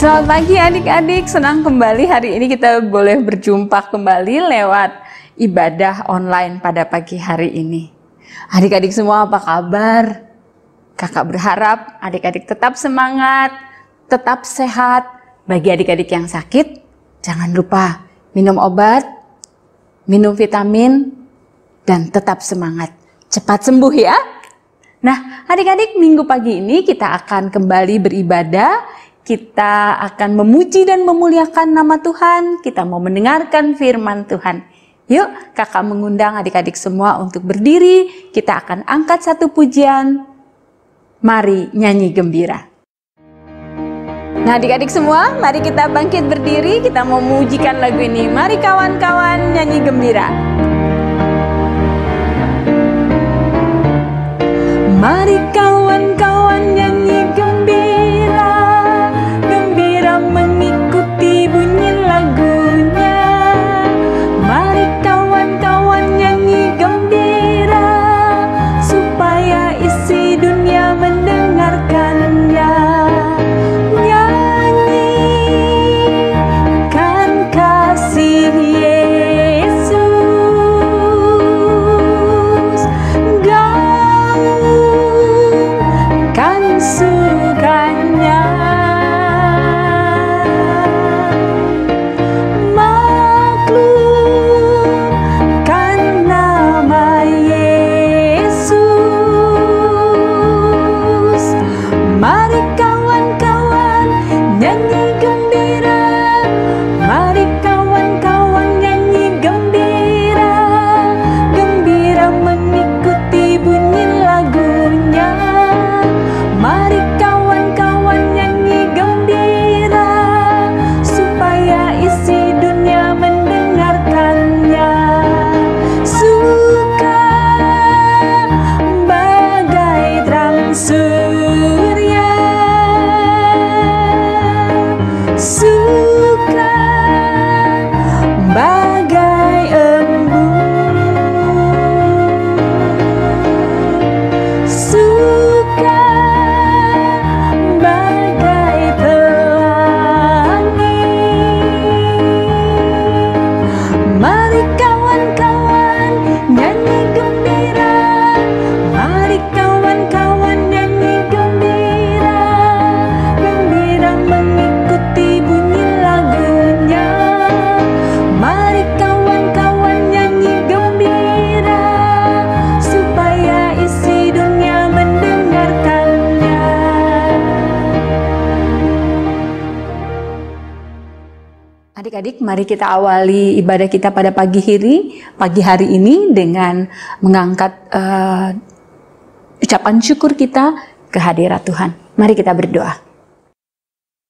Selamat pagi adik-adik, senang kembali hari ini kita boleh berjumpa kembali lewat ibadah online pada pagi hari ini. Adik-adik semua apa kabar? Kakak berharap adik-adik tetap semangat, tetap sehat. Bagi adik-adik yang sakit, jangan lupa minum obat, minum vitamin, dan tetap semangat. Cepat sembuh ya. Nah, adik-adik, minggu pagi ini kita akan kembali beribadah. Kita akan memuji dan memuliakan nama Tuhan. Kita mau mendengarkan firman Tuhan. Yuk, kakak mengundang adik-adik semua untuk berdiri. Kita akan angkat satu pujian. Mari nyanyi gembira. Nah, adik-adik semua, mari kita bangkit berdiri. Kita mau memujikan lagu ini. Mari kawan-kawan nyanyi gembira. Mari kawan-kawan nyanyi gembira, gembira mengikuti bunyi lagunya. Mari kawan-kawan nyanyi gembira, supaya isi dunia mendengarkannya. Nyanyikan kasih Yesus, gaungkan sukanya. Maklumkan nama Yesus. Mari kawan-kawan nyanyi gembira. Mari kawan-kawan nyanyi gembira, gembira mengikuti bunyi lagunya. Mari kawan-kawan nyanyi gembira, supaya isi dunia mendengarkannya. Suka bagai terang surya, suka bagai embun, suka bagai pelangi. Mari kawan-kawan nyanyi gembira. Mari kawan-kawan nyanyi gembira, gembira mengikuti bunyi lagunya. Mari kawan-kawan nyanyi gembira, supaya isi dunia mendengarkannya. Adik-adik, mari kita awali ibadah kita pada pagi hari ini dengan mengangkat ucapan syukur kita ke hadirat Tuhan. Mari kita berdoa.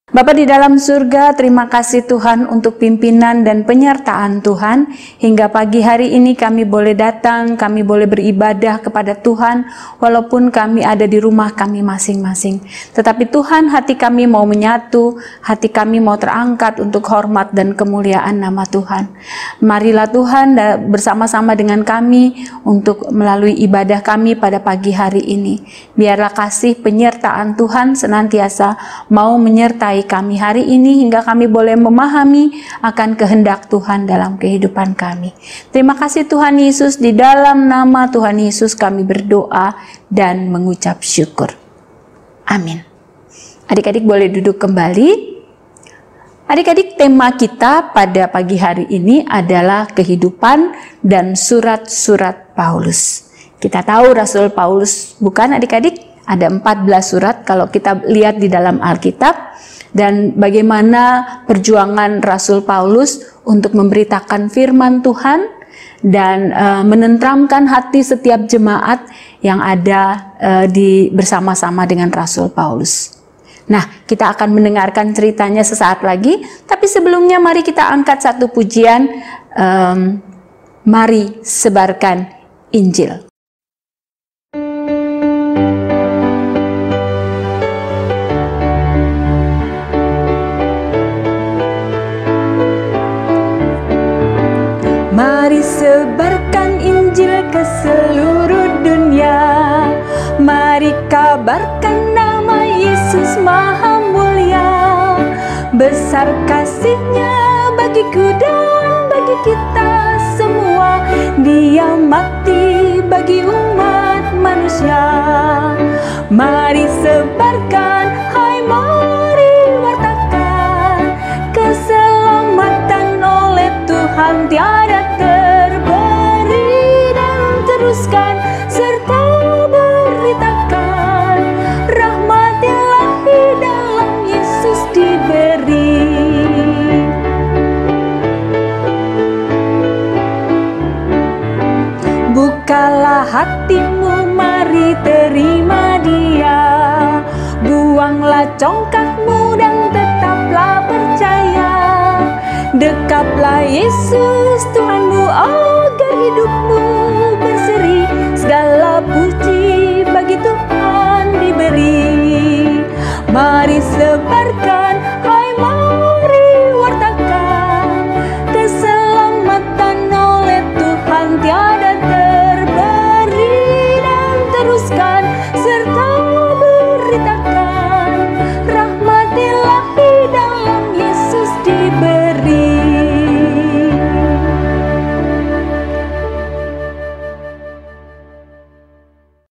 Bapa di dalam surga, terima kasih Tuhan untuk pimpinan dan penyertaan Tuhan. Hingga pagi hari ini kami boleh datang, kami boleh beribadah kepada Tuhan, walaupun kami ada di rumah kami masing-masing. Tetapi Tuhan, hati kami mau menyatu, hati kami mau terangkat untuk hormat dan kemuliaan nama Tuhan. Marilah Tuhan bersama-sama dengan kami untuk melalui ibadah kami pada pagi hari ini. Biarlah kasih penyertaan Tuhan senantiasa mau menyertai kami hari ini hingga kami boleh memahami akan kehendak Tuhan dalam kehidupan kami. Terima kasih Tuhan Yesus, di dalam nama Tuhan Yesus kami berdoa dan mengucap syukur. Amin. Adik-adik boleh duduk kembali. Adik-adik, tema kita pada pagi hari ini adalah kehidupan dan surat-surat Paulus. Kita tahu Rasul Paulus, bukan adik-adik? Ada 14 surat kalau kita lihat di dalam Alkitab. Dan bagaimana perjuangan Rasul Paulus untuk memberitakan firman Tuhan dan menenteramkan hati setiap jemaat yang ada bersama-sama dengan Rasul Paulus. Nah, kita akan mendengarkan ceritanya sesaat lagi, tapi sebelumnya mari kita angkat satu pujian, mari sebarkan Injil. Mari sebarkan Injil ke seluruh dunia. Mari kabarkan nama Yesus Maha Mulia. Besar kasih-Nya bagiku dan bagi kita semua. Dia mati bagi umat manusia. Mari sebarkan, hai mari wartakan, keselamatan oleh Tuhan tiada terberi. Dan teruskan serta beritakan, rahmat Ilahi dalam Yesus diberi. Bukalah hatimu, mari terima Dia. Buanglah congkakmu dan tetaplah percaya. Dekaplah Yesus Tuhanmu agar hidupmu berseri. Segala puji bagi Tuhan diberi. Mari sebarkan, hai mari wartakan, keselamatan oleh Tuhan tiada terberi. Dan teruskan serta beritakan, rahmat Ilahi dalam Yesus diberi.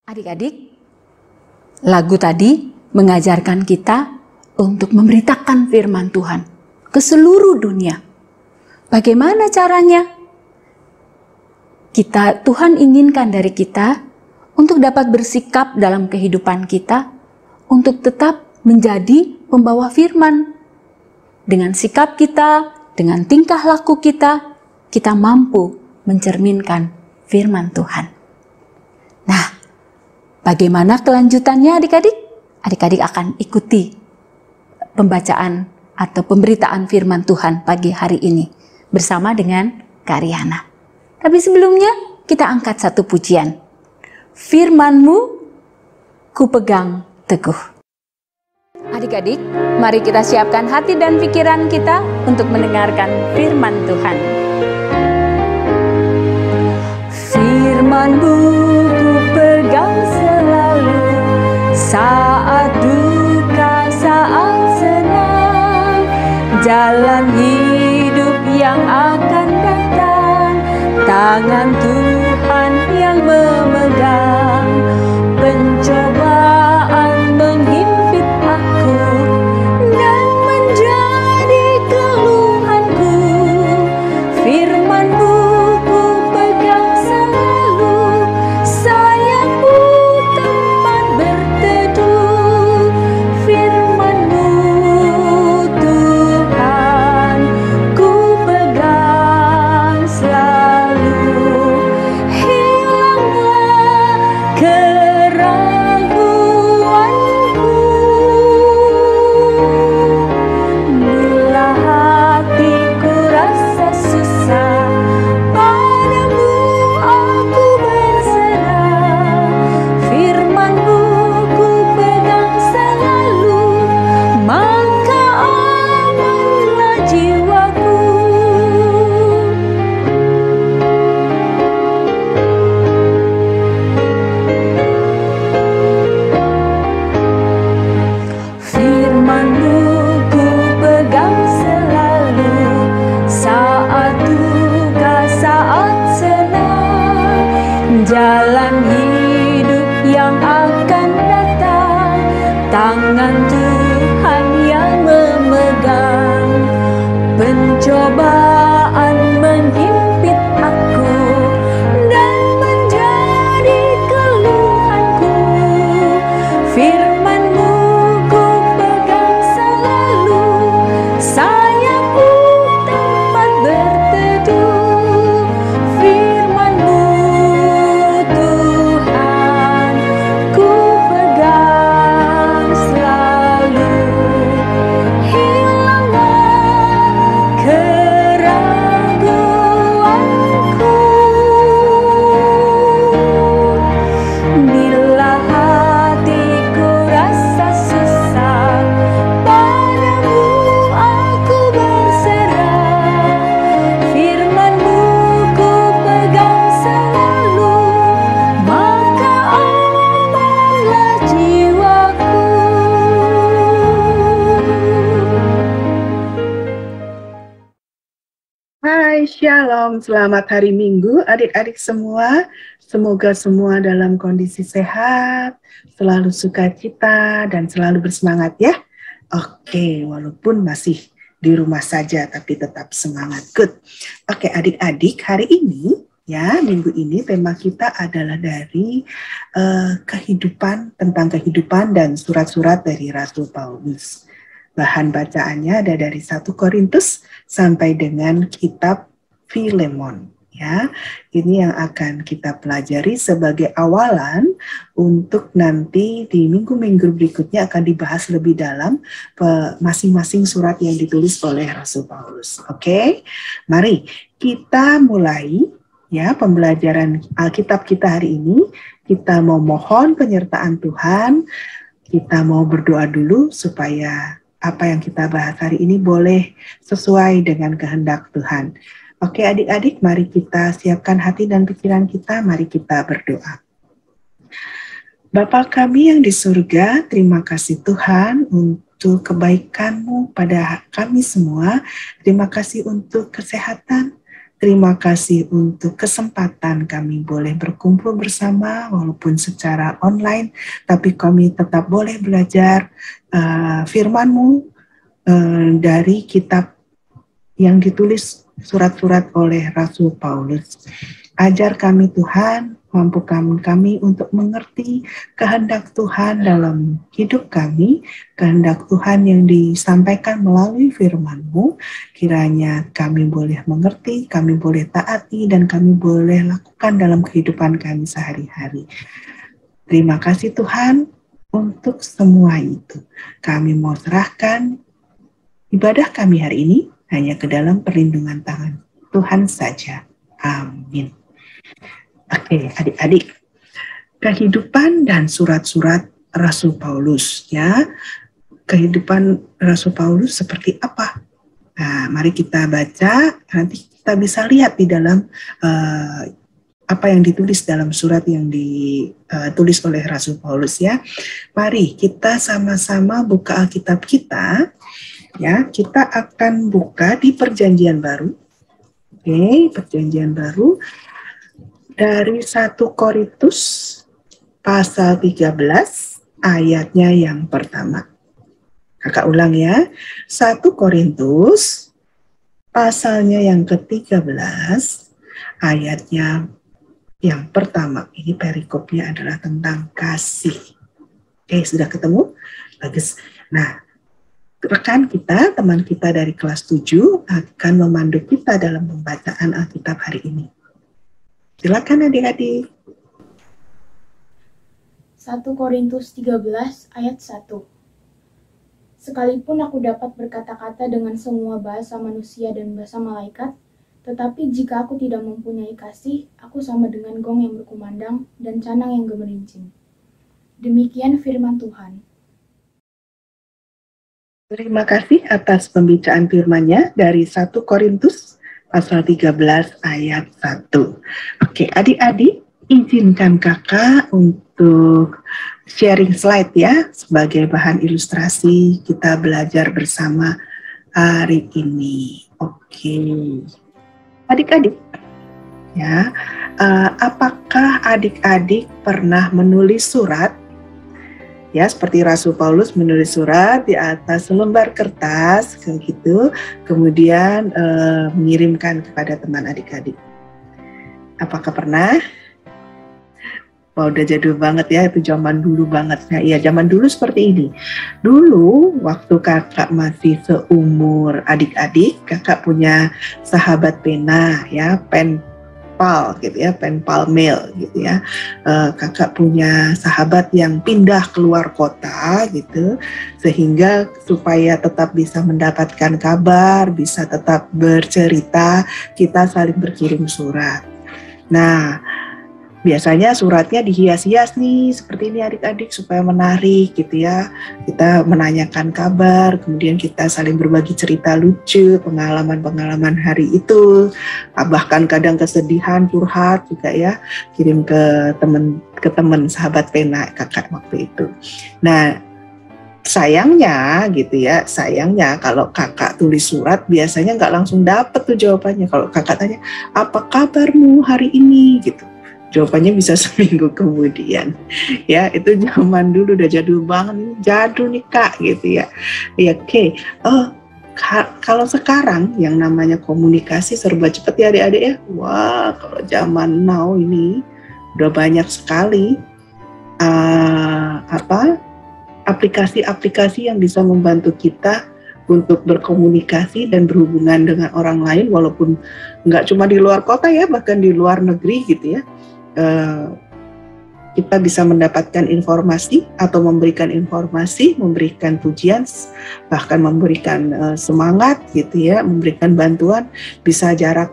Adik-adik, lagu tadi mengajarkan kita untuk memberitakan firman Tuhan ke seluruh dunia. Bagaimana caranya? Tuhan inginkan dari kita untuk dapat bersikap dalam kehidupan kita, untuk tetap menjadi pembawa firman. Dengan sikap kita, dengan tingkah laku kita, kita mampu mencerminkan firman Tuhan. Nah, bagaimana kelanjutannya adik-adik? Adik-adik akan ikuti pembacaan atau pemberitaan firman Tuhan pagi hari ini bersama dengan Kak Riana. Tapi sebelumnya kita angkat satu pujian. Firman-Mu ku pegang teguh. Adik-adik, mari kita siapkan hati dan pikiran kita untuk mendengarkan firman Tuhan. Firman-Mu ku pegang selalu, saat duka, saat senang, jalan hidup yang akan datang, tangan Tuhan yang memegang. Pencobaan menghimpit aku dan menjadi keluhanku. Firman-Mu ku pegang selalu, sayapku tempat berteduh. Firman-Mu Tuhan ku pegang selalu. Hilanglah keraguanku bila hatiku rasa susah, padamu aku berserah. Firman-Mu ku pegang selalu, maka amanlah jiwaku. Firman-Mu ku pegang selalu, saat duka, saat senang, jalan hidup yang akan datang, tangan Tuhan yang memegang. Pencobaan menghimpit aku dan menjadi keluhanku. Firman-Mu ku pegang selalu, sayapku tempat berteduh. Firman-Mu Tuhan ku pegang selalu. Shalom, selamat hari Minggu adik-adik semua. Semoga semua dalam kondisi sehat, selalu sukacita, dan selalu bersemangat ya. Oke, walaupun masih di rumah saja, tapi tetap semangat. Good. Oke, adik-adik, hari ini, ya, minggu ini tema kita adalah dari tentang kehidupan dan surat-surat dari Rasul Paulus. Bahan bacaannya ada dari 1 Korintus sampai dengan kitab Filemon. Ya, ini yang akan kita pelajari sebagai awalan untuk nanti di minggu-minggu berikutnya akan dibahas lebih dalam masing-masing surat yang ditulis oleh Rasul Paulus. Oke, mari kita mulai ya pembelajaran Alkitab kita hari ini. Kita mau mohon penyertaan Tuhan, kita mau berdoa dulu supaya apa yang kita bahas hari ini boleh sesuai dengan kehendak Tuhan. Oke adik-adik, mari kita siapkan hati dan pikiran kita, mari kita berdoa. Bapa kami yang di surga, terima kasih Tuhan untuk kebaikan-Mu pada kami semua. Terima kasih untuk kesehatan. Terima kasih untuk kesempatan kami boleh berkumpul bersama walaupun secara online, tapi kami tetap boleh belajar firman-Mu dari kitab yang ditulis surat-surat oleh Rasul Paulus. Ajar kami Tuhan, mampukan kami untuk mengerti kehendak Tuhan dalam hidup kami, kehendak Tuhan yang disampaikan melalui firman-Mu, kiranya kami boleh mengerti, kami boleh taati, dan kami boleh lakukan dalam kehidupan kami sehari-hari. Terima kasih Tuhan untuk semua itu. Kami mau serahkan ibadah kami hari ini hanya ke dalam perlindungan tangan Tuhan saja. Amin. Oke, adik-adik, kehidupan dan surat-surat Rasul Paulus ya. Kehidupan Rasul Paulus seperti apa? Nah, mari kita baca, nanti kita bisa lihat di dalam apa yang ditulis dalam surat yang ditulis oleh Rasul Paulus ya. Mari kita sama-sama buka Alkitab kita. Ya, kita akan buka di Perjanjian Baru. Oke, Perjanjian Baru dari 1 Korintus pasal 13 ayatnya yang pertama. Kakak ulang ya. 1 Korintus pasalnya yang ke-13 ayatnya yang pertama. Ini perikopnya adalah tentang kasih. Oke, sudah ketemu? Bagus. Nah, rekan kita, teman kita dari kelas 7 akan memandu kita dalam pembacaan Alkitab hari ini. Silakan adik-adik. 1 Korintus 13 ayat 1. Sekalipun aku dapat berkata-kata dengan semua bahasa manusia dan bahasa malaikat, tetapi jika aku tidak mempunyai kasih, aku sama dengan gong yang berkumandang dan canang yang gemerincing. Demikian firman Tuhan. Terima kasih atas pembacaan firman-Nya dari 1 Korintus pasal 13 ayat 1. Oke, adik-adik, izinkan kakak untuk sharing slide ya, sebagai bahan ilustrasi kita belajar bersama hari ini. Oke, adik-adik, ya, apakah adik-adik pernah menulis surat? Ya, seperti Rasul Paulus menulis surat di atas selembar kertas, gitu, kemudian mengirimkan kepada teman adik-adik. Apakah pernah? Wah, udah jadul banget ya, itu zaman dulu banget. Nah, iya, zaman dulu seperti ini. Dulu, waktu kakak masih seumur adik-adik, kakak punya sahabat pena, ya, pen pal gitu ya, pen pal mail gitu ya. Kakak punya sahabat yang pindah keluar kota gitu, sehingga supaya tetap bisa mendapatkan kabar, bisa tetap bercerita, kita saling berkirim surat. Nah, biasanya suratnya dihias-hias nih, seperti ini adik-adik, supaya menarik gitu ya. Kita menanyakan kabar, kemudian kita saling berbagi cerita lucu, pengalaman-pengalaman hari itu, bahkan kadang kesedihan, curhat juga ya, kirim ke teman sahabat pena kakak waktu itu. Nah, sayangnya gitu ya, sayangnya kalau kakak tulis surat biasanya nggak langsung dapet tuh jawabannya. Kalau kakak tanya, apa kabarmu hari ini gitu, jawabannya bisa seminggu kemudian. Ya, itu zaman dulu, udah jadul banget, jadul nih kak gitu ya. Ya oke. Kalau sekarang yang namanya komunikasi serba cepat ya adik-adik ya. Wah, kalau zaman now ini udah banyak sekali aplikasi-aplikasi yang bisa membantu kita untuk berkomunikasi dan berhubungan dengan orang lain, walaupun nggak cuma di luar kota ya, bahkan di luar negeri gitu ya. Kita bisa mendapatkan informasi atau memberikan informasi, memberikan pujian, bahkan memberikan semangat gitu ya, memberikan bantuan, bisa jarak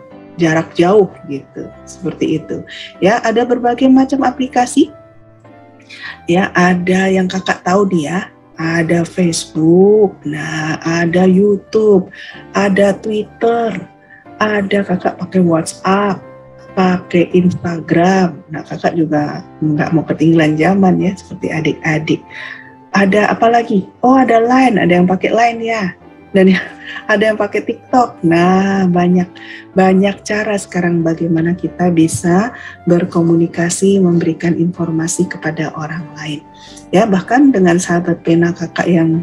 jauh gitu, seperti itu. Ya, ada berbagai macam aplikasi. Ya, ada yang kakak tahu dia, ada Facebook, nah ada YouTube, ada Twitter, ada kakak pakai WhatsApp, pakai Instagram. Nah, kakak juga nggak mau ketinggalan zaman ya, seperti adik-adik. Ada apa lagi? Oh, ada Line, ada yang pakai Line ya. Dan ada yang pakai TikTok. Nah, banyak cara sekarang bagaimana kita bisa berkomunikasi, memberikan informasi kepada orang lain. Ya, bahkan dengan sahabat pena kakak yang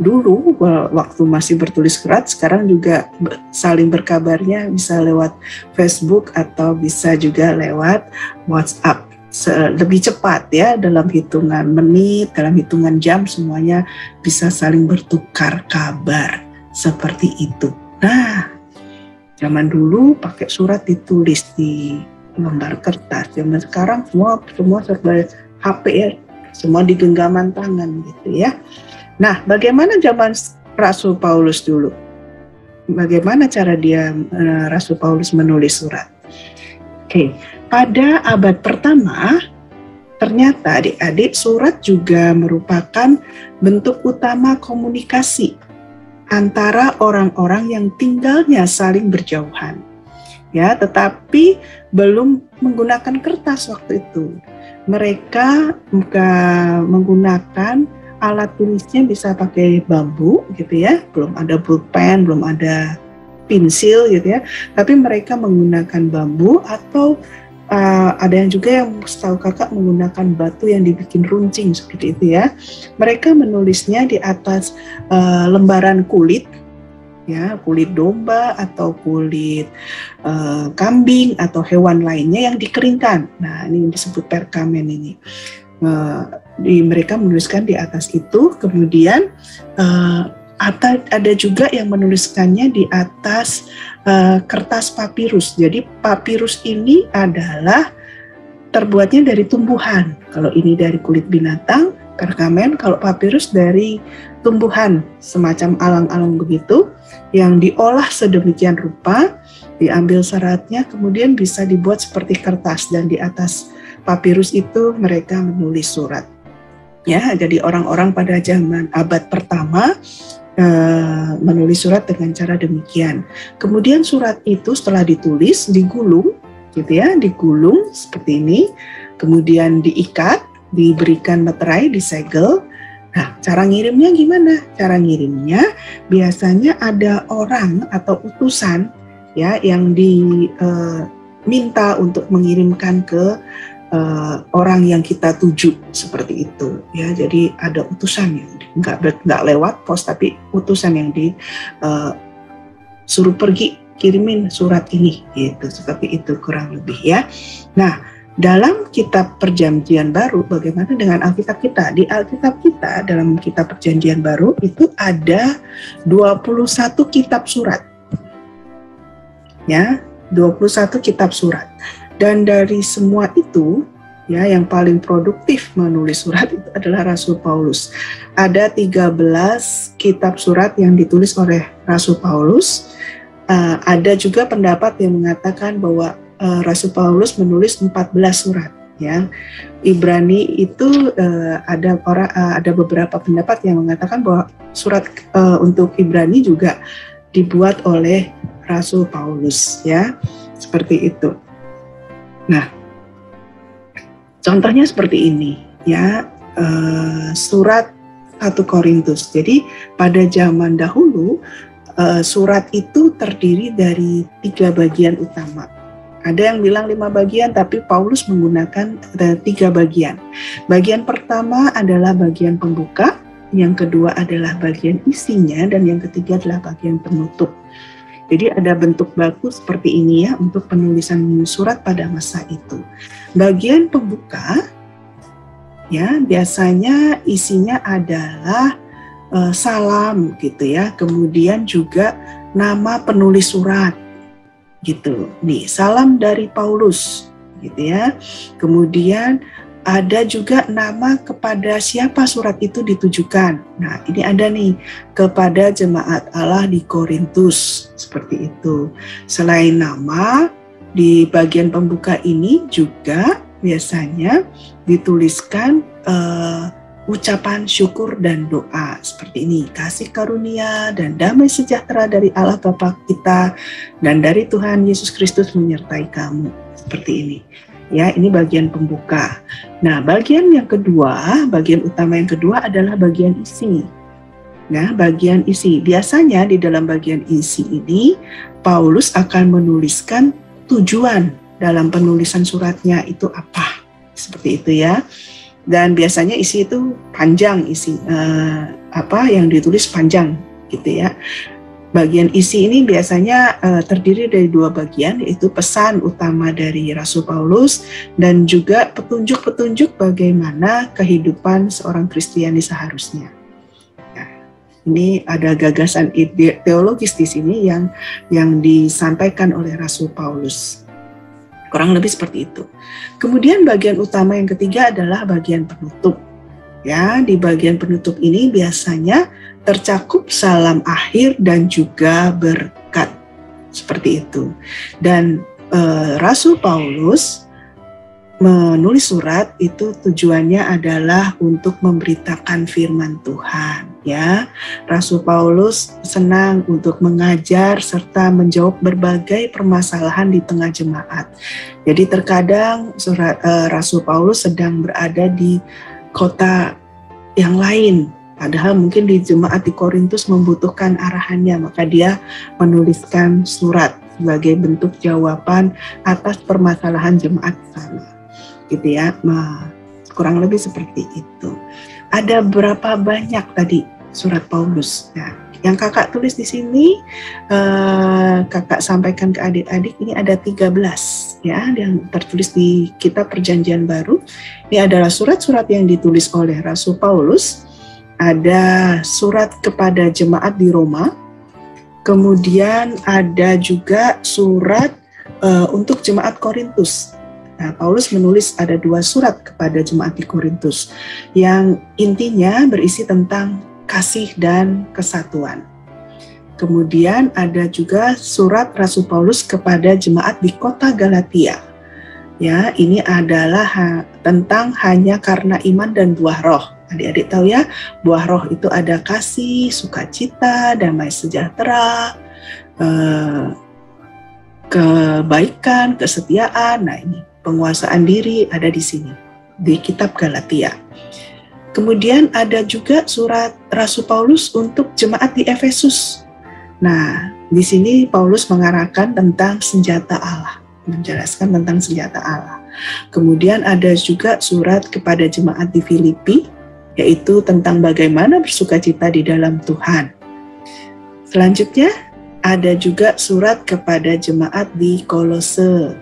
dulu waktu masih bertulis surat, sekarang juga saling berkabarnya bisa lewat Facebook atau bisa juga lewat WhatsApp. Lebih cepat ya, dalam hitungan menit, dalam hitungan jam, semuanya bisa saling bertukar kabar seperti itu. Nah, zaman dulu pakai surat ditulis di lembar kertas, zaman sekarang semua serba HP ya, semua di genggaman tangan gitu ya. Nah, bagaimana zaman Rasul Paulus dulu? Bagaimana cara dia Rasul Paulus menulis surat? Oke, pada abad pertama ternyata adik-adik surat juga merupakan bentuk utama komunikasi antara orang-orang yang tinggalnya saling berjauhan. Ya, tetapi belum menggunakan kertas waktu itu. Mereka menggunakan alat tulisnya bisa pakai bambu gitu ya, belum ada pulpen, belum ada pensil gitu ya, tapi mereka menggunakan bambu atau ada yang juga yang setahu kakak menggunakan batu yang dibikin runcing seperti itu ya. Mereka menulisnya di atas lembaran kulit ya, kulit domba atau kulit kambing atau hewan lainnya yang dikeringkan. Nah, ini yang disebut perkamen ini. Mereka menuliskan di atas itu, kemudian ada juga yang menuliskannya di atas kertas papirus. Jadi papirus ini adalah terbuatnya dari tumbuhan. Kalau ini dari kulit binatang, perkamen. Kalau papirus dari tumbuhan, semacam alang-alang begitu, yang diolah sedemikian rupa, diambil seratnya, kemudian bisa dibuat seperti kertas, dan di atas papirus itu mereka menulis surat. Ya, jadi orang-orang pada zaman abad pertama menulis surat dengan cara demikian. Kemudian surat itu setelah ditulis digulung, gitu ya, digulung seperti ini, kemudian diikat, diberikan meterai, disegel. Nah, cara ngirimnya gimana? Cara ngirimnya biasanya ada orang atau utusan ya yang diminta untuk mengirimkan ke orang yang kita tuju, seperti itu ya. Jadi ada utusan yang nggak lewat pos, tapi utusan yang suruh pergi kirimin surat ini gitu, seperti itu kurang lebih ya. Nah, dalam kitab Perjanjian Baru, bagaimana dengan Alkitab kita? Di Alkitab kita, dalam kitab Perjanjian Baru itu ada 21 kitab surat ya, 21 kitab surat. Dan dari semua itu, ya, yang paling produktif menulis surat itu adalah Rasul Paulus. Ada 13 kitab surat yang ditulis oleh Rasul Paulus. Ada juga pendapat yang mengatakan bahwa Rasul Paulus menulis 14 surat. Ya, Ibrani itu ada beberapa pendapat yang mengatakan bahwa surat untuk Ibrani juga dibuat oleh Rasul Paulus. Ya, seperti itu. Nah, contohnya seperti ini ya, surat 1 Korintus. Jadi pada zaman dahulu surat itu terdiri dari 3 bagian utama. Ada yang bilang 5 bagian, tapi Paulus menggunakan 3 bagian. Bagian pertama adalah bagian pembuka, yang kedua adalah bagian isinya, dan yang ketiga adalah bagian penutup. Jadi ada bentuk baku seperti ini ya untuk penulisan surat pada masa itu. Bagian pembuka ya biasanya isinya adalah salam gitu ya, kemudian juga nama penulis surat gitu. Nih, salam dari Paulus gitu ya. Kemudian ada juga nama kepada siapa surat itu ditujukan. Nah, ini ada nih, kepada jemaat Allah di Korintus, seperti itu. Selain nama, di bagian pembuka ini juga biasanya dituliskan ucapan syukur dan doa seperti ini. Kasih karunia dan damai sejahtera dari Allah Bapa kita dan dari Tuhan Yesus Kristus menyertai kamu. Seperti ini. Ya, ini bagian pembuka. Nah, bagian yang kedua, bagian utama yang kedua adalah bagian isi. Nah, bagian isi. Biasanya di dalam bagian isi ini, Paulus akan menuliskan tujuan dalam penulisan suratnya itu apa. Seperti itu ya. Dan biasanya isi itu panjang, isi apa yang ditulis panjang gitu ya. Bagian isi ini biasanya terdiri dari 2 bagian, yaitu pesan utama dari Rasul Paulus dan juga petunjuk-petunjuk bagaimana kehidupan seorang Kristiani seharusnya. Nah, ini ada gagasan teologis di sini yang disampaikan oleh Rasul Paulus. Kurang lebih seperti itu. Kemudian bagian utama yang ketiga adalah bagian penutup. Ya, di bagian penutup ini biasanya tercakup salam akhir dan juga berkat. Seperti itu. Dan Rasul Paulus menulis surat itu tujuannya adalah untuk memberitakan firman Tuhan. Ya, Rasul Paulus senang untuk mengajar serta menjawab berbagai permasalahan di tengah jemaat. Jadi terkadang Rasul Paulus sedang berada di kota yang lain, padahal mungkin di jemaat di Korintus membutuhkan arahannya, maka dia menuliskan surat sebagai bentuk jawaban atas permasalahan jemaat sana. Gitu ya, kurang lebih seperti itu. Ada berapa banyak tadi surat Paulus? Nah, yang kakak tulis di sini, kakak sampaikan ke adik-adik, ini ada 13 ya, yang tertulis di kitab Perjanjian Baru. Ini adalah surat-surat yang ditulis oleh Rasul Paulus. Ada surat kepada jemaat di Roma, kemudian ada juga surat untuk jemaat Korintus. Nah, Paulus menulis ada 2 surat kepada jemaat di Korintus yang intinya berisi tentang kasih dan kesatuan. Kemudian ada juga surat Rasul Paulus kepada jemaat di kota Galatia. Ya, ini adalah tentang hanya karena iman dan buah roh. Adik-adik tahu ya, buah roh itu ada kasih, sukacita, damai sejahtera, kebaikan, kesetiaan. Nah, ini penguasaan diri ada di sini, di kitab Galatia. Kemudian ada juga surat Rasul Paulus untuk jemaat di Efesus. Nah, di sini Paulus mengarahkan tentang senjata Allah, menjelaskan tentang senjata Allah. Kemudian ada juga surat kepada jemaat di Filipi, yaitu tentang bagaimana bersukacita di dalam Tuhan. Selanjutnya, ada juga surat kepada jemaat di Kolose.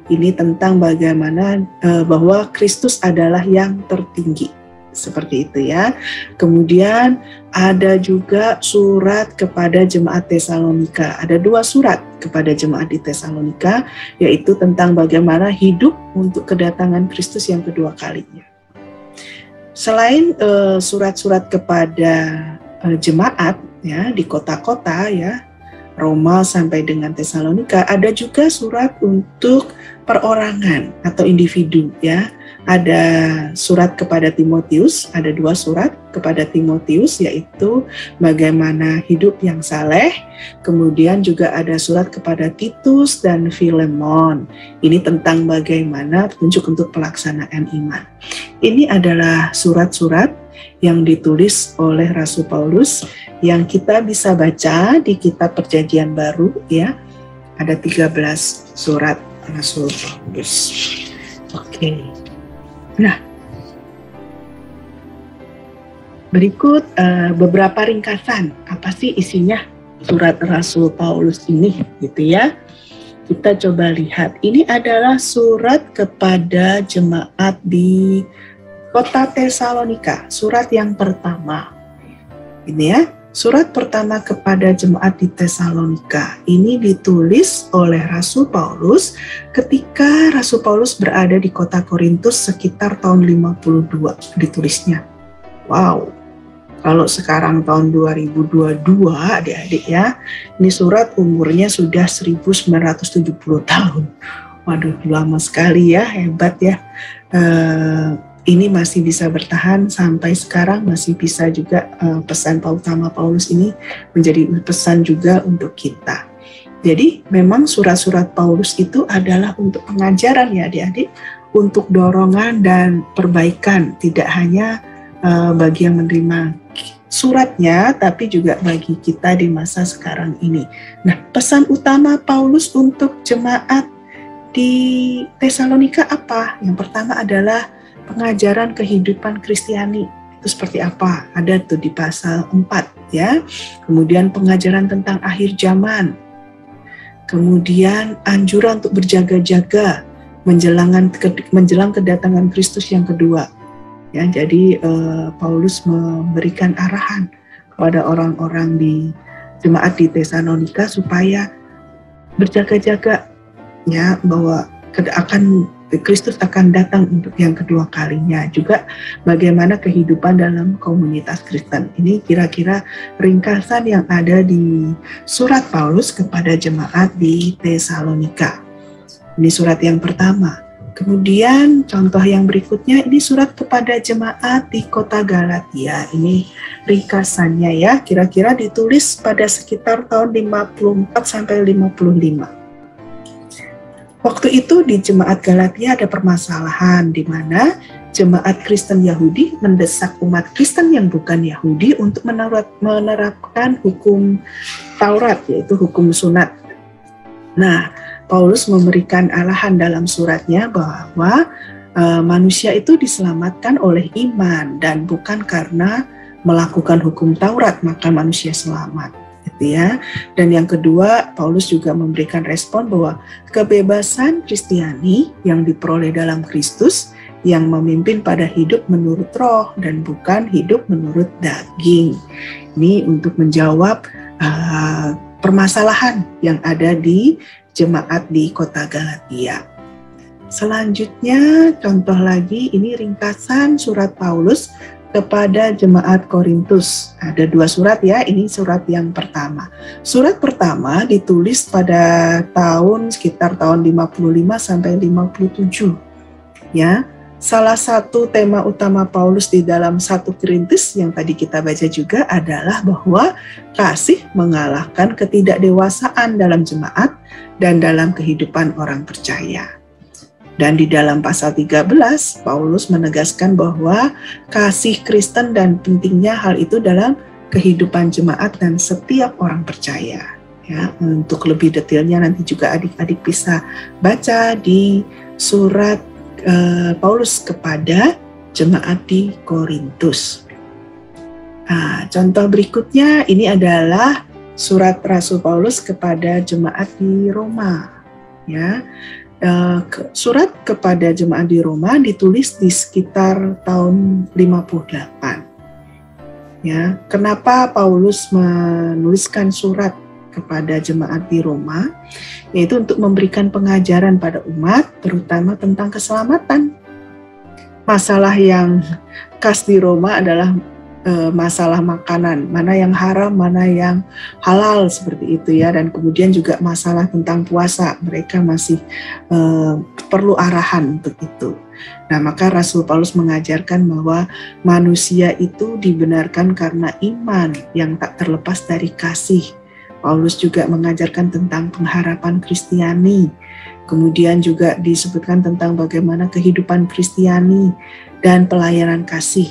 Ini tentang bagaimana bahwa Kristus adalah yang tertinggi. Seperti itu ya. Kemudian ada juga surat kepada jemaat Tesalonika. Ada 2 surat kepada jemaat di Tesalonika, yaitu tentang bagaimana hidup untuk kedatangan Kristus yang kedua kalinya. Selain surat-surat kepada jemaat ya di kota-kota ya, Roma sampai dengan Tesalonika, ada juga surat untuk perorangan atau individu ya. Ada surat kepada Timotius, ada 2 surat kepada Timotius, yaitu bagaimana hidup yang saleh. Kemudian juga ada surat kepada Titus dan Filemon. Ini tentang bagaimana petunjuk untuk pelaksanaan iman. Ini adalah surat-surat yang ditulis oleh Rasul Paulus yang kita bisa baca di kitab Perjanjian Baru ya. Ada 13 surat Rasul Paulus. Oke. Nah, berikut beberapa ringkasan. Apa sih isinya surat Rasul Paulus ini gitu ya. Kita coba lihat. Ini adalah surat kepada jemaat di kota Tesalonika, surat yang pertama. Ini ya, surat pertama kepada jemaat di Tesalonika. Ini ditulis oleh Rasul Paulus ketika Rasul Paulus berada di kota Korintus sekitar tahun 52 ditulisnya. Wow. Kalau sekarang tahun 2022 adik-adik ya, ini surat umurnya sudah 1970 tahun. Waduh, lama sekali ya, hebat ya. Ini masih bisa bertahan sampai sekarang, masih bisa juga pesan utama Paulus ini menjadi pesan juga untuk kita. Jadi memang surat-surat Paulus itu adalah untuk pengajaran ya adik-adik, untuk dorongan dan perbaikan, tidak hanya bagi yang menerima suratnya, tapi juga bagi kita di masa sekarang ini. Nah, pesan utama Paulus untuk jemaat di Tesalonika apa? Yang pertama adalah pengajaran kehidupan Kristiani. Itu seperti apa? Ada tuh di pasal 4 ya. Kemudian pengajaran tentang akhir zaman. Kemudian anjuran untuk berjaga-jaga menjelang kedatangan Kristus yang kedua. Ya, jadi Paulus memberikan arahan kepada orang-orang di jemaat di Tesalonika supaya berjaga-jaga ya, bahwa Kristus akan datang untuk yang kedua kalinya. Juga bagaimana kehidupan dalam komunitas Kristen. Ini kira-kira ringkasan yang ada di surat Paulus kepada jemaat di Tesalonika. Ini surat yang pertama. Kemudian contoh yang berikutnya, ini surat kepada jemaat di kota Galatia. Ini ringkasannya ya, kira-kira ditulis pada sekitar tahun 54 sampai 55. Waktu itu di jemaat Galatia ada permasalahan di mana jemaat Kristen Yahudi mendesak umat Kristen yang bukan Yahudi untuk menerapkan hukum Taurat, yaitu hukum sunat. Nah, Paulus memberikan arahan dalam suratnya bahwa manusia itu diselamatkan oleh iman dan bukan karena melakukan hukum Taurat maka manusia selamat, gitu ya. Dan yang kedua, Paulus juga memberikan respon bahwa kebebasan Kristiani yang diperoleh dalam Kristus yang memimpin pada hidup menurut roh dan bukan hidup menurut daging. Ini untuk menjawab permasalahan yang ada di jemaat di kota Galatia. Selanjutnya, contoh lagi, ini ringkasan surat Paulus kepada jemaat Korintus. Ada 2 surat ya, ini surat yang pertama. Surat pertama ditulis pada sekitar tahun 55 sampai 57. Ya. Salah satu tema utama Paulus di dalam 1 Korintus yang tadi kita baca juga adalah bahwa kasih mengalahkan ketidakdewasaan dalam jemaat dan dalam kehidupan orang percaya. Dan di dalam pasal 13, Paulus menegaskan bahwa kasih Kristen dan pentingnya hal itu dalam kehidupan jemaat dan setiap orang percaya. Ya, untuk lebih detailnya nanti juga adik-adik bisa baca di surat Paulus kepada jemaat di Korintus. Nah, contoh berikutnya ini adalah surat Rasul Paulus kepada jemaat di Roma. Ya, surat kepada jemaat di Roma ditulis di sekitar tahun 58. Ya, kenapa Paulus menuliskan surat kepada jemaat di Roma, yaitu untuk memberikan pengajaran pada umat, terutama tentang keselamatan. Masalah yang khas di Roma adalah masalah makanan, mana yang haram, mana yang halal, seperti itu ya. Dan kemudian juga masalah tentang puasa, mereka masih perlu arahan untuk itu. Nah, maka Rasul Paulus mengajarkan bahwa manusia itu dibenarkan karena iman yang tak terlepas dari kasih. Paulus juga mengajarkan tentang pengharapan Kristiani. Kemudian juga disebutkan tentang bagaimana kehidupan Kristiani dan pelayanan kasih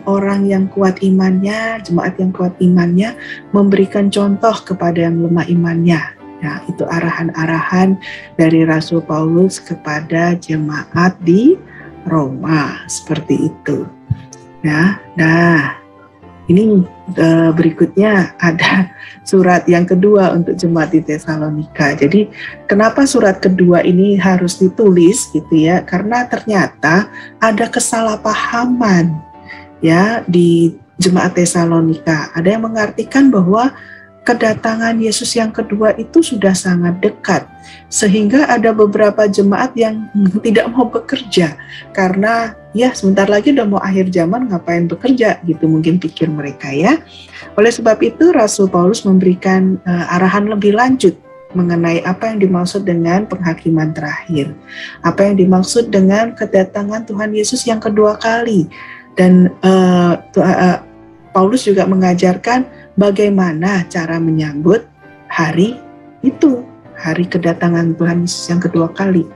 orang yang kuat imannya, jemaat yang kuat imannya memberikan contoh kepada yang lemah imannya. Nah, itu arahan-arahan dari Rasul Paulus kepada jemaat di Roma, seperti itu. Nah, ini berikutnya ada surat yang kedua untuk jemaat di Tesalonika. Jadi kenapa surat kedua ini harus ditulis gitu ya? Karena ternyata ada kesalahpahaman ya di jemaat Tesalonika. Ada yang mengartikan bahwa kedatangan Yesus yang kedua itu sudah sangat dekat, sehingga ada beberapa jemaat yang tidak mau bekerja karena ya sebentar lagi udah mau akhir zaman, ngapain bekerja gitu, mungkin pikir mereka ya. Oleh sebab itu Rasul Paulus memberikan arahan lebih lanjut mengenai apa yang dimaksud dengan penghakiman terakhir, apa yang dimaksud dengan kedatangan Tuhan Yesus yang kedua kali. Dan Paulus juga mengajarkan bagaimana cara menyambut hari itu, hari kedatangan Tuhan Yesus yang kedua kali.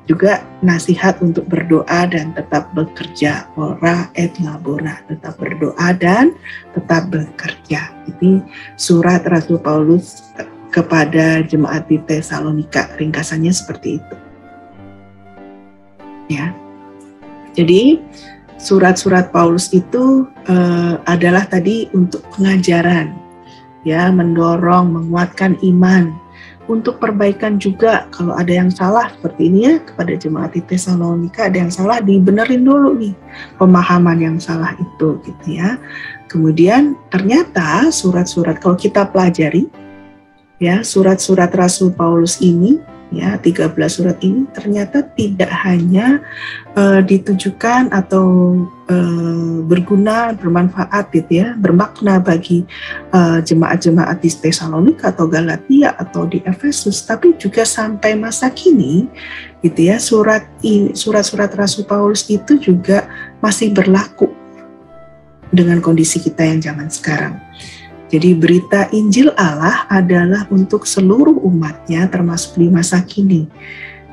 Juga nasihat untuk berdoa dan tetap bekerja, ora et labora, tetap berdoa dan tetap bekerja. Ini surat Rasul Paulus kepada jemaat di Tesalonika, ringkasannya seperti itu. Ya. Jadi surat-surat Paulus itu adalah tadi untuk pengajaran, ya, mendorong, menguatkan iman, untuk perbaikan juga. Kalau ada yang salah seperti ini ya, kepada jemaat di Tesalonika ada yang salah, dibenerin dulu nih pemahaman yang salah itu gitu ya. Kemudian ternyata surat-surat, kalau kita pelajari ya, surat-surat Rasul Paulus ini ya, 13 surat ini ternyata tidak hanya ditujukan atau berguna, bermanfaat gitu ya, bermakna bagi jemaat-jemaat di Tesalonika atau Galatia atau di Efesus, tapi juga sampai masa kini gitu ya, surat-surat Rasul Paulus itu juga masih berlaku dengan kondisi kita yang zaman sekarang. Jadi berita Injil Allah adalah untuk seluruh umatnya termasuk di masa kini.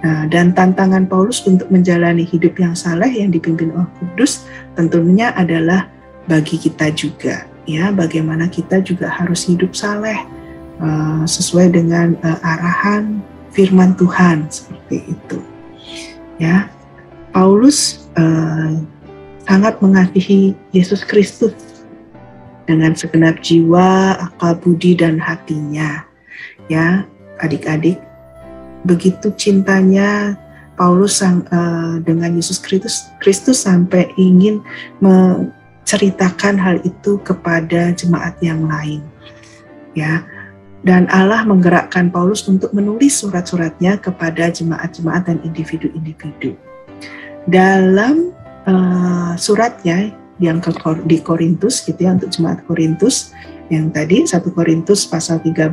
Nah, dan tantangan Paulus untuk menjalani hidup yang saleh yang dipimpin Roh Kudus tentunya adalah bagi kita juga. Ya, bagaimana kita juga harus hidup saleh sesuai dengan arahan firman Tuhan seperti itu. Ya, Paulus sangat mengasihi Yesus Kristus dengan segenap jiwa, akal budi dan hatinya. Ya, adik-adik, begitu cintanya Paulus dengan Yesus Kristus sampai ingin menceritakan hal itu kepada jemaat yang lain. Ya, dan Allah menggerakkan Paulus untuk menulis surat-suratnya kepada jemaat-jemaat dan individu-individu. Dalam suratnya yang di Korintus gitu ya, untuk jemaat Korintus yang tadi 1 Korintus pasal 13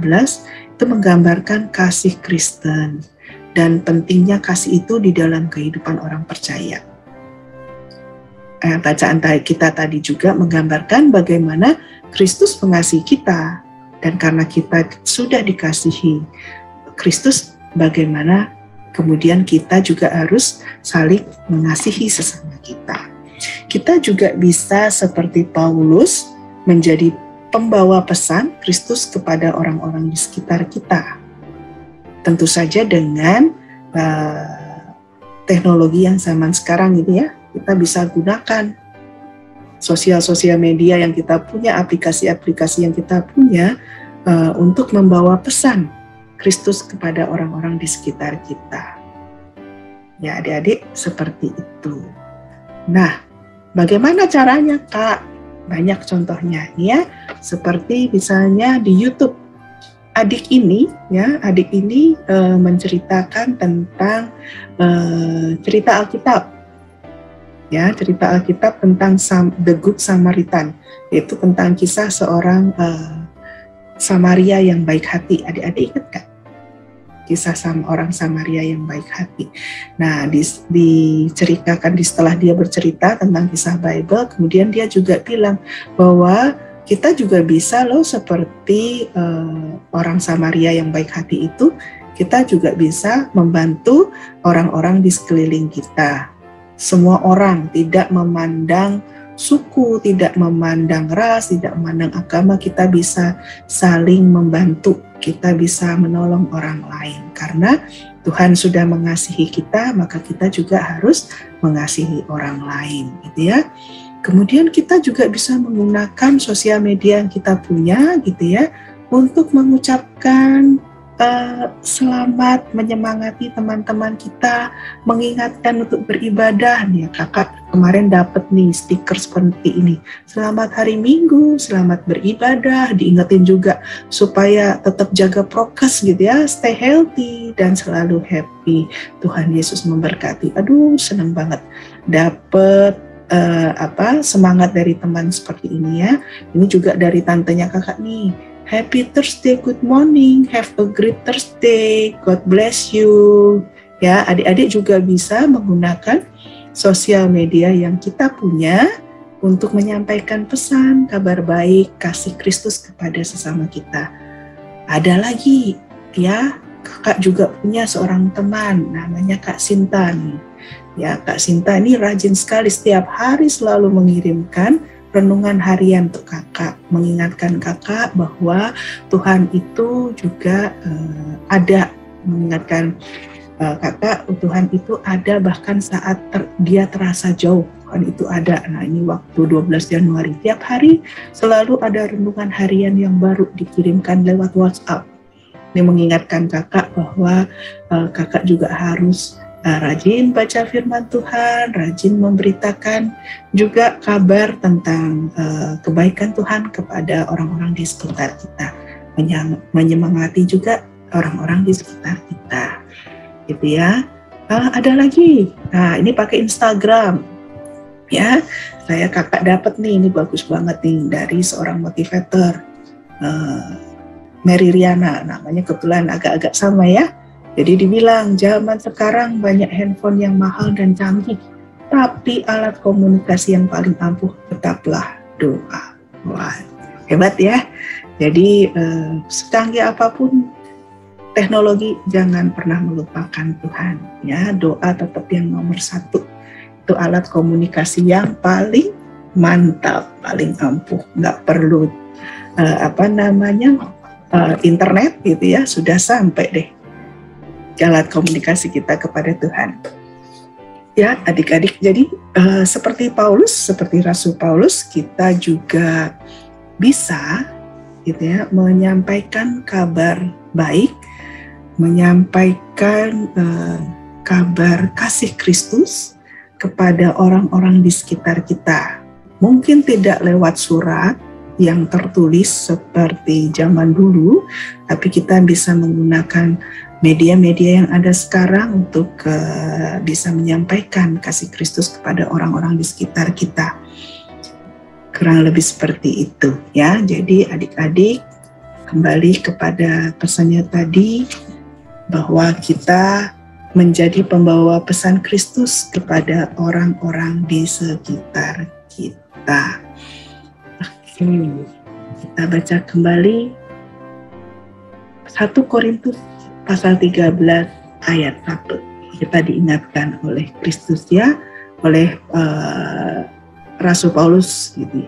itu menggambarkan kasih Kristen dan pentingnya kasih itu di dalam kehidupan orang percaya. Bacaan kita tadi juga menggambarkan bagaimana Kristus mengasihi kita, dan karena kita sudah dikasihi Kristus, bagaimana kemudian kita juga harus saling mengasihi sesama kita. Kita juga bisa seperti Paulus menjadi pembawa pesan Kristus kepada orang-orang di sekitar kita. Tentu saja dengan teknologi yang zaman sekarang gitu ya, kita bisa gunakan sosial media yang kita punya, aplikasi-aplikasi yang kita punya untuk membawa pesan Kristus kepada orang-orang di sekitar kita. Ya, adik-adik, seperti itu. Nah, bagaimana caranya, Kak? Banyak contohnya ya, seperti misalnya di YouTube. Adik ini menceritakan tentang cerita Alkitab. Ya, cerita Alkitab tentang The Good Samaritan, yaitu tentang kisah seorang Samaria yang baik hati. Adik-adik ingat kan? Kisah orang Samaria yang baik hati. Nah, diceritakan setelah dia bercerita tentang kisah Bible, kemudian dia juga bilang bahwa kita juga bisa loh seperti orang Samaria yang baik hati itu, kita juga bisa membantu orang-orang di sekeliling kita. Semua orang, tidak memandang suku, tidak memandang ras, tidak memandang agama, kita bisa saling membantu, kita bisa menolong orang lain. Karena Tuhan sudah mengasihi kita, maka kita juga harus mengasihi orang lain, gitu ya. Kemudian kita juga bisa menggunakan sosial media yang kita punya, gitu ya, untuk mengucapkan selamat, menyemangati teman-teman kita, mengingatkan untuk beribadah. Nih, kakak kemarin dapat nih stiker seperti ini. Selamat hari Minggu, selamat beribadah, diingetin juga supaya tetap jaga prokes gitu ya, stay healthy dan selalu happy. Tuhan Yesus memberkati. Aduh, senang banget dapat semangat dari teman seperti ini ya. Ini juga dari tantenya kakak nih. Happy Thursday, good morning, have a great Thursday, God bless you. Ya, adik-adik juga bisa menggunakan sosial media yang kita punya untuk menyampaikan pesan, kabar baik, kasih Kristus kepada sesama kita. Ada lagi, ya, kakak juga punya seorang teman, namanya Kak Sinta nih. Ya, Kak Sinta ini rajin sekali setiap hari selalu mengirimkan renungan harian untuk kakak, mengingatkan kakak bahwa Tuhan itu juga ada, mengingatkan kakak Tuhan itu ada bahkan saat dia terasa jauh, Tuhan itu ada. Nah, ini waktu 12 Januari tiap hari selalu ada renungan harian yang baru dikirimkan lewat WhatsApp. Ini mengingatkan kakak bahwa kakak juga harus rajin baca firman Tuhan, rajin memberitakan juga kabar tentang kebaikan Tuhan kepada orang-orang di sekitar kita, menyemangati juga orang-orang di sekitar kita, gitu ya. Ada lagi, nah ini pakai Instagram, ya. Saya kakak dapat nih, ini bagus banget nih dari seorang motivator, Mary Riana, namanya kebetulan agak-agak sama ya. Jadi dibilang zaman sekarang banyak handphone yang mahal dan canggih, tapi alat komunikasi yang paling ampuh tetaplah doa. Wah, hebat ya. Jadi secanggih apapun teknologi, jangan pernah melupakan Tuhan. Ya, doa tetap yang nomor satu. Itu alat komunikasi yang paling mantap, paling ampuh. Nggak perlu internet gitu ya, sudah sampai deh alat komunikasi kita kepada Tuhan. Ya, adik-adik, jadi seperti Paulus, seperti Rasul Paulus, kita juga bisa gitu ya, menyampaikan kabar baik, menyampaikan kabar kasih Kristus kepada orang-orang di sekitar kita. Mungkin tidak lewat surat yang tertulis seperti zaman dulu, tapi kita bisa menggunakan media-media yang ada sekarang untuk bisa menyampaikan kasih Kristus kepada orang-orang di sekitar kita. Kurang lebih seperti itu ya. Jadi adik-adik, kembali kepada pesannya tadi, bahwa kita menjadi pembawa pesan Kristus kepada orang-orang di sekitar kita. Oke, kita baca kembali 1 Korintus pasal 13 ayat 1. Kita diingatkan oleh Kristus ya, oleh Rasul Paulus gitu,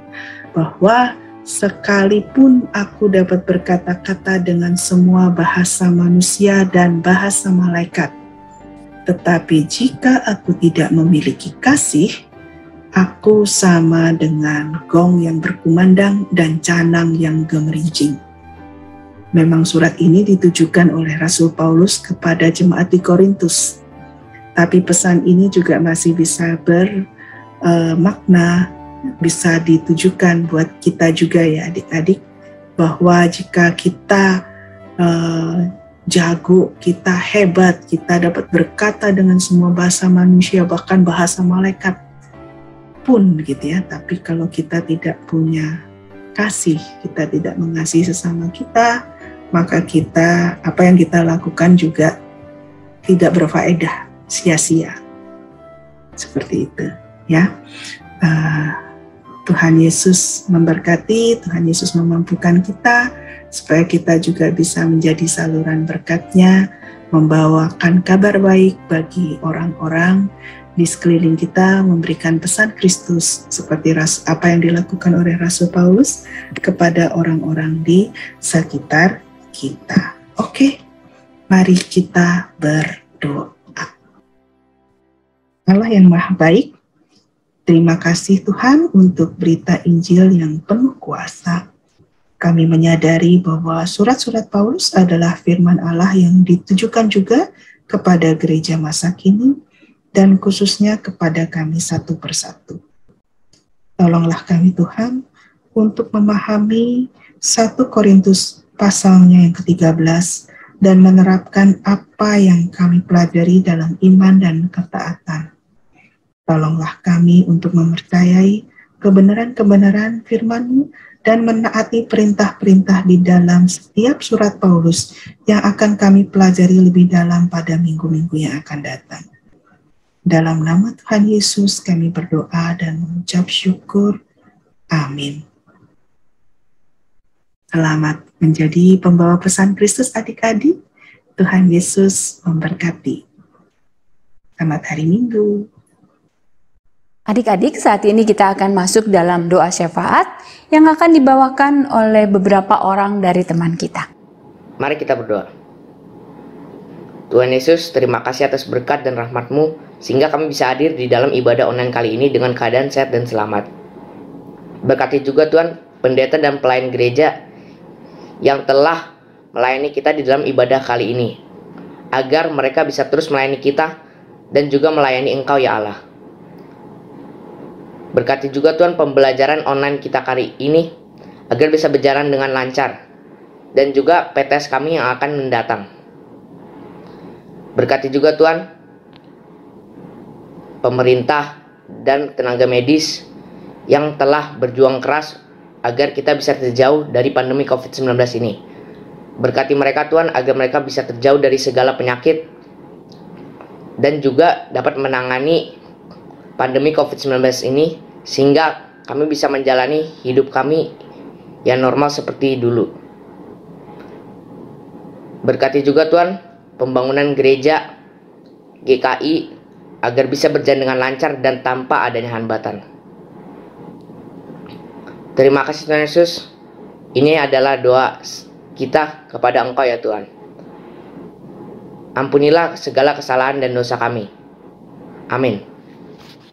bahwa sekalipun aku dapat berkata-kata dengan semua bahasa manusia dan bahasa malaikat, tetapi jika aku tidak memiliki kasih, aku sama dengan gong yang berkumandang dan canang yang gemerincing. Memang surat ini ditujukan oleh Rasul Paulus kepada jemaat di Korintus. Tapi pesan ini juga masih bisa bermakna, bisa ditujukan buat kita juga ya adik-adik, bahwa jika kita jago, kita hebat, kita dapat berkata dengan semua bahasa manusia, bahkan bahasa malaikat pun gitu ya, tapi kalau kita tidak punya kasih, kita tidak mengasihi sesama kita, maka kita, apa yang kita lakukan juga tidak berfaedah, sia-sia. Seperti itu ya. Tuhan Yesus memberkati, Tuhan Yesus memampukan kita supaya kita juga bisa menjadi saluran berkat-Nya, membawakan kabar baik bagi orang-orang di sekeliling kita memberikan pesan Kristus seperti apa yang dilakukan oleh Rasul Paulus kepada orang-orang di sekitar kita. Oke, mari kita berdoa. Allah yang Maha Baik, terima kasih Tuhan untuk berita Injil yang penuh kuasa. Kami menyadari bahwa surat-surat Paulus adalah firman Allah yang ditujukan juga kepada gereja masa kini, dan khususnya kepada kami satu persatu. Tolonglah kami Tuhan untuk memahami 1 Korintus pasalnya yang ke-13 dan menerapkan apa yang kami pelajari dalam iman dan ketaatan. Tolonglah kami untuk mempercayai kebenaran-kebenaran firman-Mu dan menaati perintah-perintah di dalam setiap surat Paulus yang akan kami pelajari lebih dalam pada minggu-minggu yang akan datang. Dalam nama Tuhan Yesus kami berdoa dan mengucap syukur. Amin. Selamat menjadi pembawa pesan Kristus adik-adik. Tuhan Yesus memberkati. Selamat hari Minggu. Adik-adik, saat ini kita akan masuk dalam doa syafaat yang akan dibawakan oleh beberapa orang dari teman kita. Mari kita berdoa. Tuhan Yesus, terima kasih atas berkat dan rahmat-Mu, sehingga kami bisa hadir di dalam ibadah online kali ini dengan keadaan sehat dan selamat. Berkati juga Tuhan, pendeta dan pelayan gereja yang telah melayani kita di dalam ibadah kali ini, agar mereka bisa terus melayani kita dan juga melayani Engkau ya Allah. Berkati juga Tuhan pembelajaran online kita kali ini, agar bisa berjalan dengan lancar, dan juga PTS kami yang akan mendatang. Berkati juga Tuhan pemerintah dan tenaga medis yang telah berjuang keras agar kita bisa terjauh dari pandemi COVID-19 ini. Berkati mereka Tuhan agar mereka bisa terjauh dari segala penyakit dan juga dapat menangani pandemi COVID-19 ini sehingga kami bisa menjalani hidup kami yang normal seperti dulu. Berkati juga Tuhan pembangunan gereja GKI agar bisa berjalan dengan lancar dan tanpa adanya hambatan. Terima kasih Tuhan Yesus. Ini adalah doa kita kepada Engkau ya Tuhan. Ampunilah segala kesalahan dan dosa kami. Amin.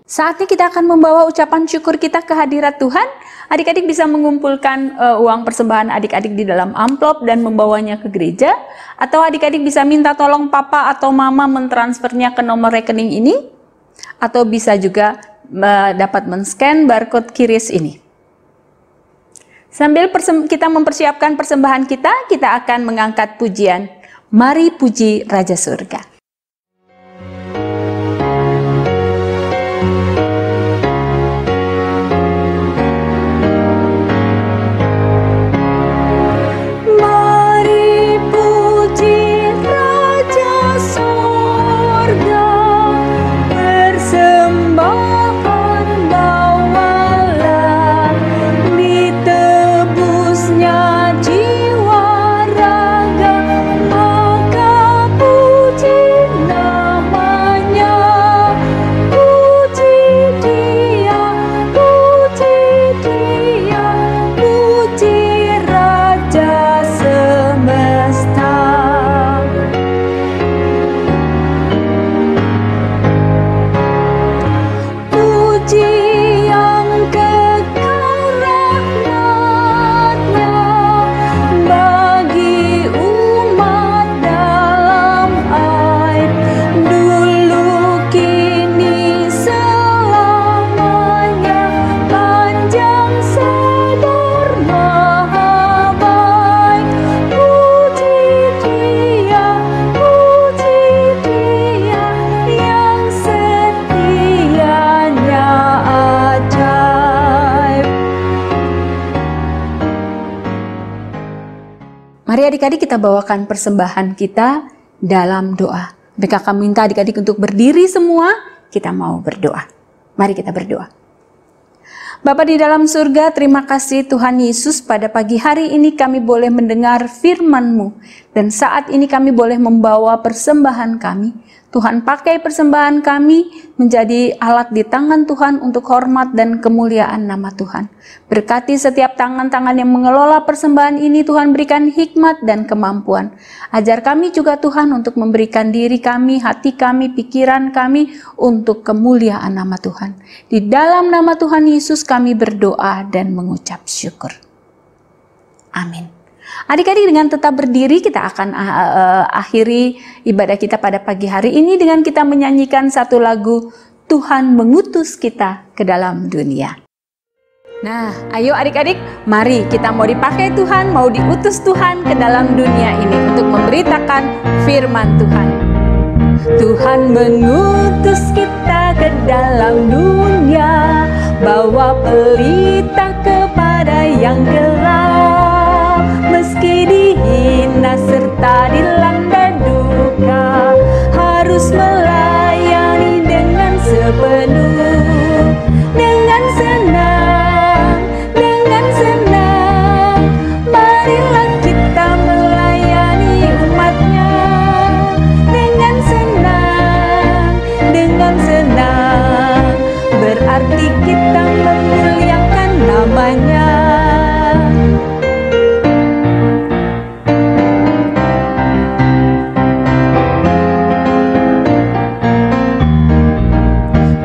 Saatnya kita akan membawa ucapan syukur kita ke hadirat Tuhan. Adik-adik bisa mengumpulkan uang persembahan adik-adik di dalam amplop dan membawanya ke gereja. Atau adik-adik bisa minta tolong papa atau mama mentransfernya ke nomor rekening ini. Atau bisa juga dapat men-scan barcode QRIS ini. Sambil kita mempersiapkan persembahan kita akan mengangkat pujian. Mari puji Raja Surga. Mari adik-adik kita bawakan persembahan kita dalam doa. Mereka akan minta adik-adik untuk berdiri semua, kita mau berdoa. Mari kita berdoa. Bapa di dalam surga, terima kasih Tuhan Yesus, pada pagi hari ini kami boleh mendengar firman-Mu. Dan saat ini kami boleh membawa persembahan kami. Tuhan pakai persembahan kami menjadi alat di tangan Tuhan untuk hormat dan kemuliaan nama Tuhan. Berkati setiap tangan-tangan yang mengelola persembahan ini, Tuhan berikan hikmat dan kemampuan. Ajar kami juga Tuhan untuk memberikan diri kami, hati kami, pikiran kami untuk kemuliaan nama Tuhan. Di dalam nama Tuhan Yesus kami berdoa dan mengucap syukur. Amin. Adik-adik, dengan tetap berdiri kita akan akhiri ibadah kita pada pagi hari ini dengan kita menyanyikan satu lagu, Tuhan mengutus kita ke dalam dunia. Nah, ayo adik-adik, mari kita mau dipakai Tuhan, mau diutus Tuhan ke dalam dunia ini untuk memberitakan firman Tuhan. Tuhan mengutus kita ke dalam dunia, bawa pelita kepada yang gelap. Meski dihina serta dilanda duka, harus melayani dengan sepenuh, dengan senang, marilah kita melayani umatnya. Dengan senang, berarti kita memuliakan namanya.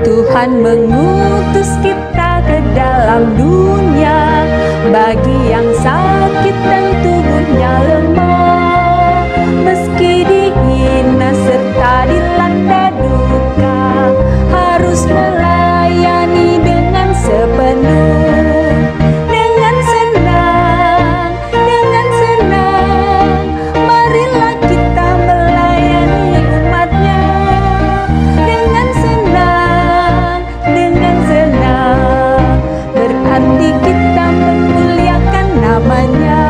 Tuhan mengutus kita ke dalam dunia, bagi yang sakit dan tubuhnya lemah. Meski dihina serta dilanda duka, harus melayani dengan sepenuh, dengan senang, marilah kita melayani umatnya. Dengan senang, berarti kita memuliakan namanya.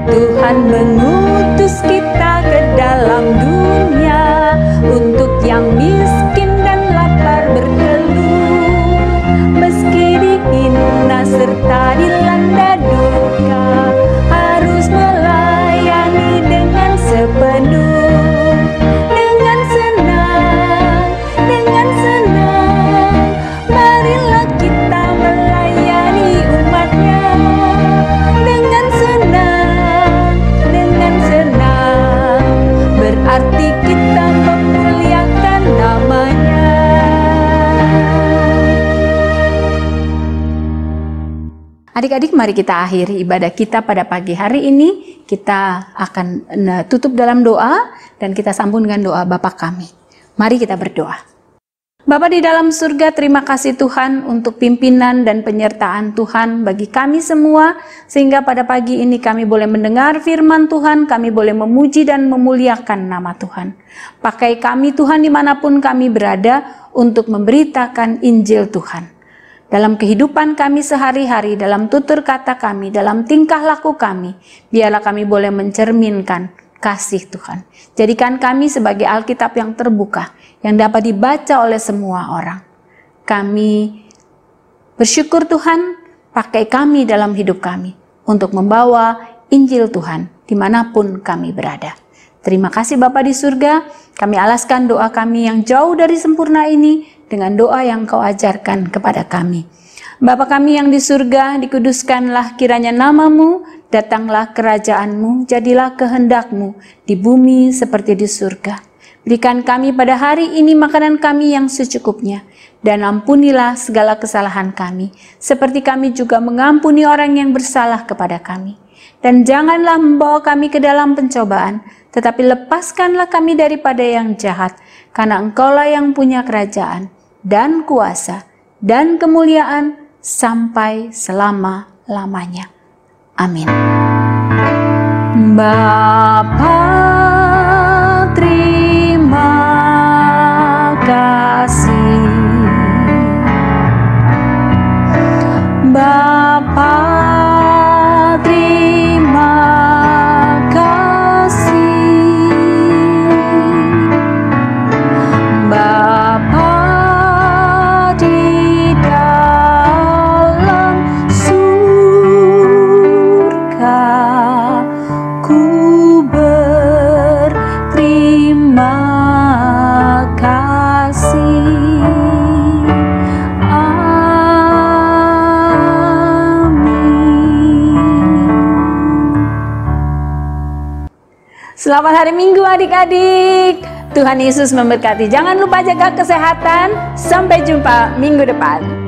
Tuhan mengutus kita ke dalam dunia, untuk yang miskin dan lapar berkeluh. Meski dihina serta dilanda duka, harus melayani dengan sepenuh. Dengan senang, marilah kita melayani umatnya. Dengan senang, berarti kita memuliakan namanya. Adik-adik, mari kita akhiri ibadah kita pada pagi hari ini. Kita akan tutup dalam doa dan kita sambung dengan doa Bapa kami. Mari kita berdoa. Bapa di dalam surga, terima kasih Tuhan untuk pimpinan dan penyertaan Tuhan bagi kami semua, sehingga pada pagi ini kami boleh mendengar firman Tuhan, kami boleh memuji dan memuliakan nama Tuhan. Pakai kami Tuhan dimanapun kami berada untuk memberitakan Injil Tuhan. Dalam kehidupan kami sehari-hari, dalam tutur kata kami, dalam tingkah laku kami, biarlah kami boleh mencerminkan kasih Tuhan. Jadikan kami sebagai Alkitab yang terbuka, yang dapat dibaca oleh semua orang. Kami bersyukur Tuhan, pakai kami dalam hidup kami, untuk membawa Injil Tuhan dimanapun kami berada. Terima kasih Bapa di surga, kami alaskan doa kami yang jauh dari sempurna ini, dengan doa yang Kau ajarkan kepada kami. Bapa kami yang di surga, dikuduskanlah kiranya nama-Mu, datanglah kerajaan-Mu, jadilah kehendak-Mu di bumi seperti di surga. Berikan kami pada hari ini makanan kami yang secukupnya, dan ampunilah segala kesalahan kami, seperti kami juga mengampuni orang yang bersalah kepada kami. Dan janganlah membawa kami ke dalam pencobaan, tetapi lepaskanlah kami daripada yang jahat, karena Engkaulah yang punya kerajaan, dan kuasa, dan kemuliaan, sampai selama-lamanya. Amin. Bapa, terima kasih. Bapa, terima kasih. Bapa di dalam terima kasih. Selamat hari Minggu adik-adik. Tuhan Yesus memberkati. Jangan lupa jaga kesehatan. Sampai jumpa minggu depan.